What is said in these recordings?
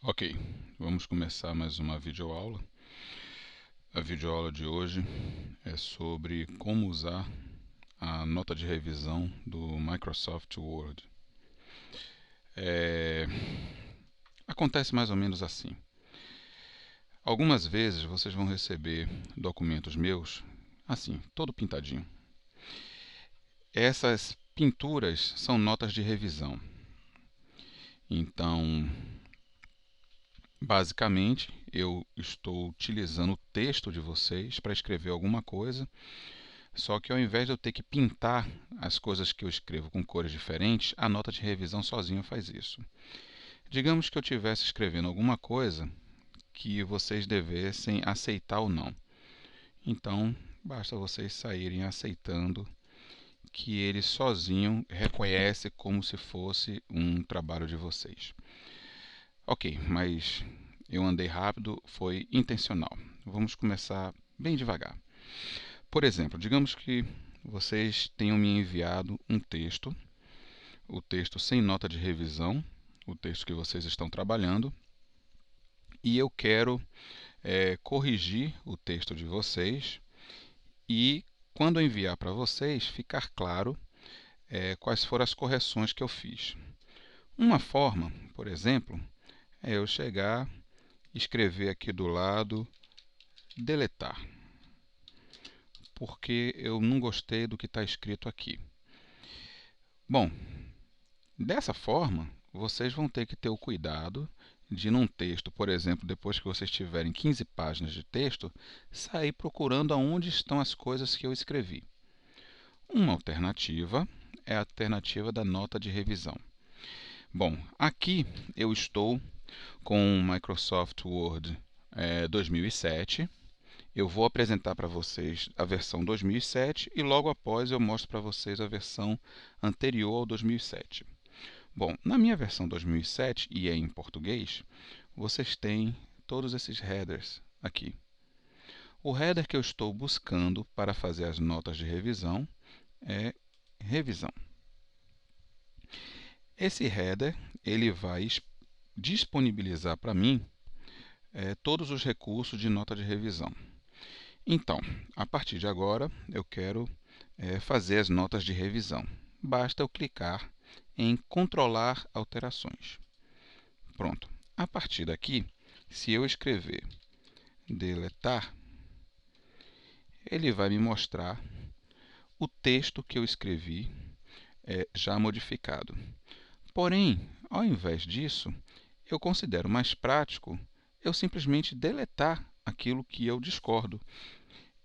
Ok, vamos começar mais uma videoaula. A videoaula de hoje é sobre como usar a nota de revisão do Microsoft Word. Acontece mais ou menos assim. Algumas vezes vocês vão receber documentos meus assim, todo pintadinho. Essas pinturas são notas de revisão. Então, basicamente, eu estou utilizando o texto de vocês para escrever alguma coisa. Só que ao invés de eu ter que pintar as coisas que eu escrevo com cores diferentes, a nota de revisão sozinha faz isso. Digamos que eu estivesse escrevendo alguma coisa que vocês devessem aceitar ou não. Então, basta vocês saírem aceitando que ele sozinho reconhece como se fosse um trabalho de vocês. Ok, mas eu andei rápido, foi intencional. Vamos começar bem devagar. Por exemplo, digamos que vocês tenham me enviado um texto, o texto sem nota de revisão, o texto que vocês estão trabalhando, e eu quero corrigir o texto de vocês e, quando eu enviar para vocês, ficar claro quais foram as correções que eu fiz. Uma forma, por exemplo, é eu chegar e escrever aqui do lado deletar, porque eu não gostei do que está escrito aqui. Bom, dessa forma, vocês vão ter que ter o cuidado de, num texto, por exemplo, depois que vocês tiverem 15 páginas de texto, sair procurando aonde estão as coisas que eu escrevi. Uma alternativa é a alternativa da nota de revisão. Bom, aqui eu estou com o Microsoft Word 2007. Eu vou apresentar para vocês a versão 2007 e logo após eu mostro para vocês a versão anterior ao 2007. Bom, na minha versão 2007, e é em português, vocês têm todos esses headers aqui. O header que eu estou buscando para fazer as notas de revisão é revisão. Esse header ele vai disponibilizar para mim todos os recursos de nota de revisão. Então, a partir de agora, eu quero fazer as notas de revisão. Basta eu clicar em controlar alterações. Pronto. A partir daqui, se eu escrever deletar, ele vai me mostrar o texto que eu escrevi já modificado. Porém, ao invés disso, eu considero mais prático eu simplesmente deletar aquilo que eu discordo.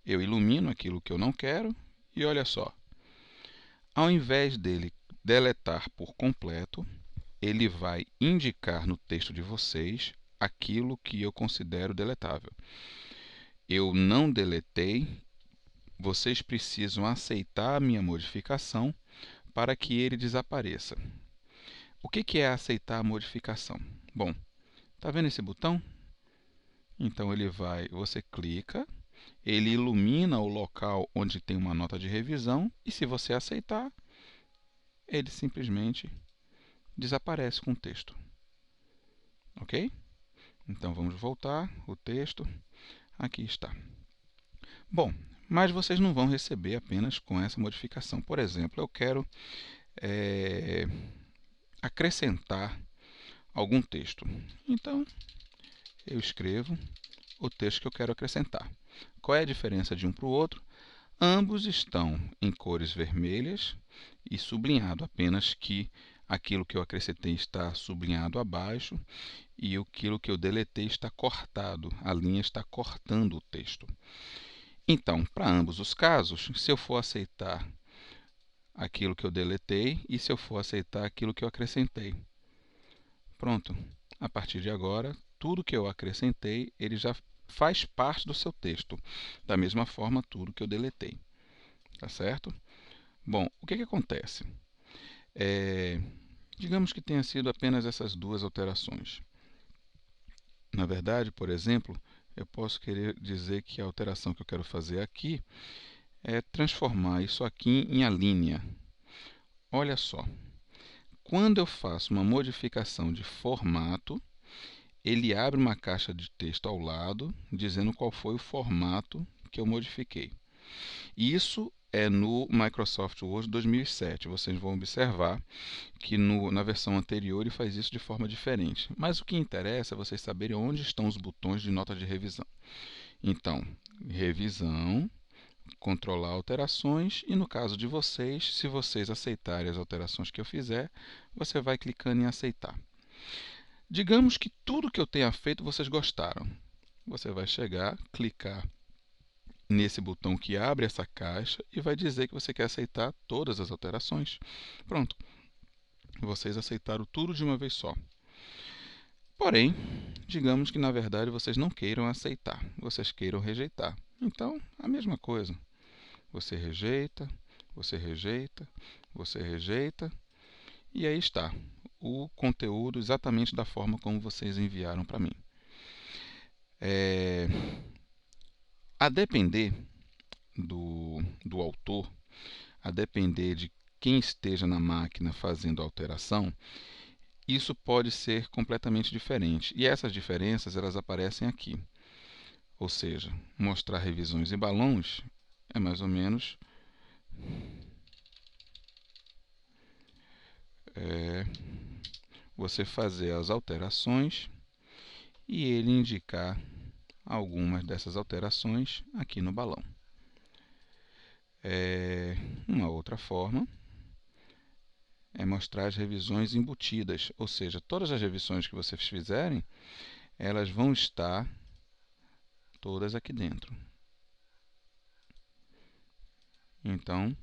Eu ilumino aquilo que eu não quero e olha só. Ao invés dele deletar por completo, ele vai indicar no texto de vocês aquilo que eu considero deletável. Eu não deletei, vocês precisam aceitar a minha modificação para que ele desapareça. O que é aceitar a modificação? Bom, está vendo esse botão? Então você clica, ele ilumina o local onde tem uma nota de revisão e se você aceitar, ele simplesmente desaparece com o texto. Ok? Então vamos voltar, o texto, aqui está. Bom, mas vocês não vão receber apenas com essa modificação. Por exemplo, eu quero acrescentar algum texto. Então, eu escrevo o texto que eu quero acrescentar. Qual é a diferença de um para o outro? Ambos estão em cores vermelhas e sublinhado, apenas que aquilo que eu acrescentei está sublinhado abaixo e aquilo que eu deletei está cortado, a linha está cortando o texto. Então, para ambos os casos, se eu for aceitar aquilo que eu deletei e se eu for aceitar aquilo que eu acrescentei. Pronto. A partir de agora, tudo que eu acrescentei, ele já faz parte do seu texto. Da mesma forma, tudo que eu deletei. Tá certo? Bom, o que acontece? Digamos que tenha sido apenas essas duas alterações. Na verdade, por exemplo, eu posso querer dizer que a alteração que eu quero fazer aqui é transformar isso aqui em alínea. Olha só, quando eu faço uma modificação de formato, ele abre uma caixa de texto ao lado, dizendo qual foi o formato que eu modifiquei. Isso é no Microsoft Word 2007. Vocês vão observar que na versão anterior ele faz isso de forma diferente. Mas o que interessa é vocês saberem onde estão os botões de nota de revisão. Então, revisão, controlar alterações e no caso de vocês, se vocês aceitarem as alterações que eu fizer, você vai clicando em aceitar. Digamos que tudo que eu tenha feito vocês gostaram. Você vai chegar, clicar nesse botão que abre essa caixa e vai dizer que você quer aceitar todas as alterações. Pronto, vocês aceitaram tudo de uma vez só. Porém, digamos que na verdade vocês não queiram aceitar, vocês queiram rejeitar. Então, a mesma coisa. Você rejeita, você rejeita, você rejeita, e aí está o conteúdo exatamente da forma como vocês enviaram para mim. A depender do autor, a depender de quem esteja na máquina fazendo a alteração, isso pode ser completamente diferente. E essas diferenças elas aparecem aqui. Ou seja, mostrar revisões e balões é mais ou menos você fazer as alterações e ele indicar algumas dessas alterações aqui no balão. Uma outra forma é mostrar as revisões embutidas, ou seja, todas as revisões que vocês fizerem, elas vão estar todas aqui dentro. Então,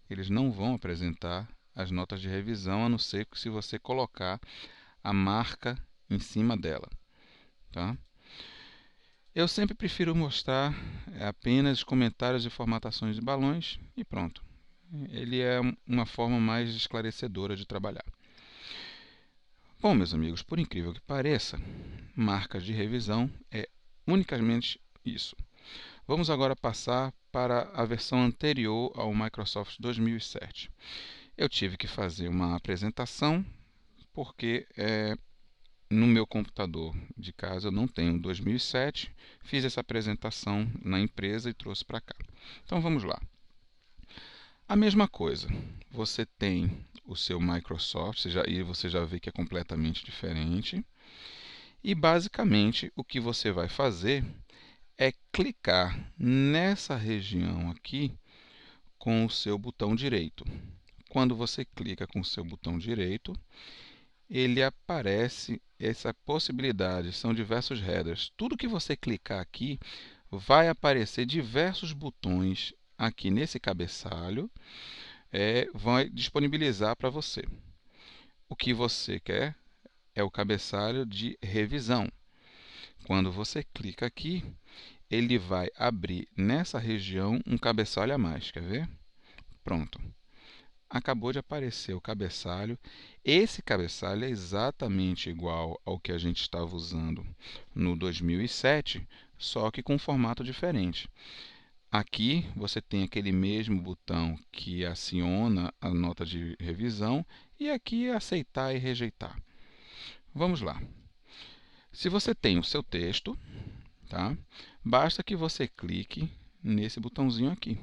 eles não vão apresentar as notas de revisão, a não ser que se você colocar a marca em cima dela. Tá? Eu sempre prefiro mostrar apenas comentários e formatações de balões e pronto. Ele é uma forma mais esclarecedora de trabalhar. Bom, meus amigos, por incrível que pareça, marcas de revisão é unicamente isso. Vamos agora passar para a versão anterior ao Microsoft 2007. Eu tive que fazer uma apresentação porque no meu computador de casa eu não tenho 2007, fiz essa apresentação na empresa e trouxe para cá. Então vamos lá. A mesma coisa, você tem o seu Microsoft, e você já vê que é completamente diferente. E basicamente o que você vai fazer é clicar nessa região aqui com o seu botão direito. Quando você clica com o seu botão direito, ele aparece essa possibilidade, são diversos headers. Tudo que você clicar aqui vai aparecer diversos botões aqui nesse cabeçalho, vai disponibilizar para você. O que você quer é o cabeçalho de revisão. Quando você clica aqui, ele vai abrir nessa região um cabeçalho a mais. Quer ver? Pronto. Acabou de aparecer o cabeçalho. Esse cabeçalho é exatamente igual ao que a gente estava usando no 2007, só que com um formato diferente. Aqui você tem aquele mesmo botão que aciona a nota de revisão e aqui é aceitar e rejeitar. Vamos lá. Se você tem o seu texto, tá? Basta que você clique nesse botãozinho aqui.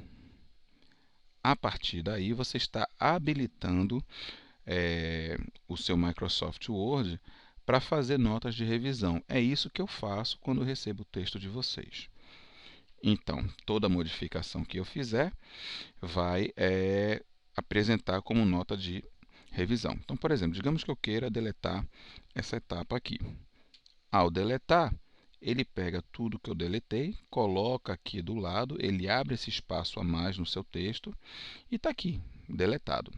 A partir daí, você está habilitando o seu Microsoft Word para fazer notas de revisão. É isso que eu faço quando recebo o texto de vocês. Então, toda modificação que eu fizer vai apresentar como nota de revisão. Então, por exemplo, digamos que eu queira deletar essa etapa aqui. Ao deletar, ele pega tudo que eu deletei, coloca aqui do lado, ele abre esse espaço a mais no seu texto e está aqui, deletado.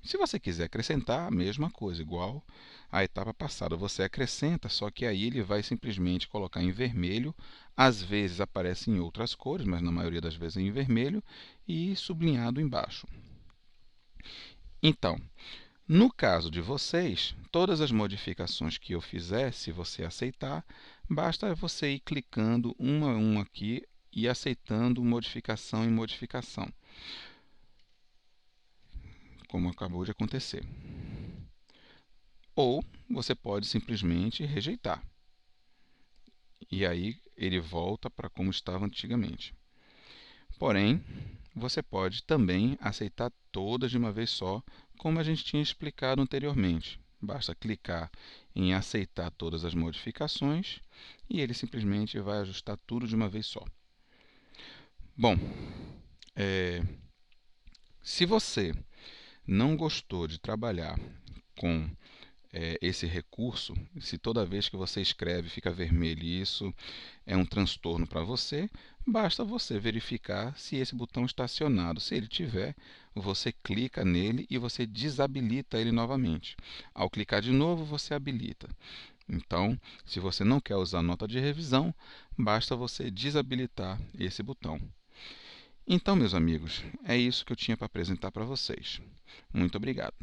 Se você quiser acrescentar, a mesma coisa, igual à etapa passada. Você acrescenta, só que aí ele vai simplesmente colocar em vermelho. Às vezes aparece em outras cores, mas na maioria das vezes em vermelho e sublinhado embaixo. Então, no caso de vocês, todas as modificações que eu fizer, se você aceitar, basta você ir clicando uma a uma aqui e aceitando modificação em modificação, como acabou de acontecer. ou você pode simplesmente rejeitar. E aí ele volta para como estava antigamente. Porém, você pode também aceitar todas de uma vez só, como a gente tinha explicado anteriormente. Basta clicar em aceitar todas as modificações e ele simplesmente vai ajustar tudo de uma vez só. Bom, se você não gostou de trabalhar com esse recurso, se toda vez que você escreve fica vermelho e isso é um transtorno para você, basta você verificar se esse botão está acionado. Se ele tiver, você clica nele e você desabilita ele novamente. Ao clicar de novo, você habilita. Então, se você não quer usar nota de revisão, basta você desabilitar esse botão. Então, meus amigos, é isso que eu tinha para apresentar para vocês. Muito obrigado.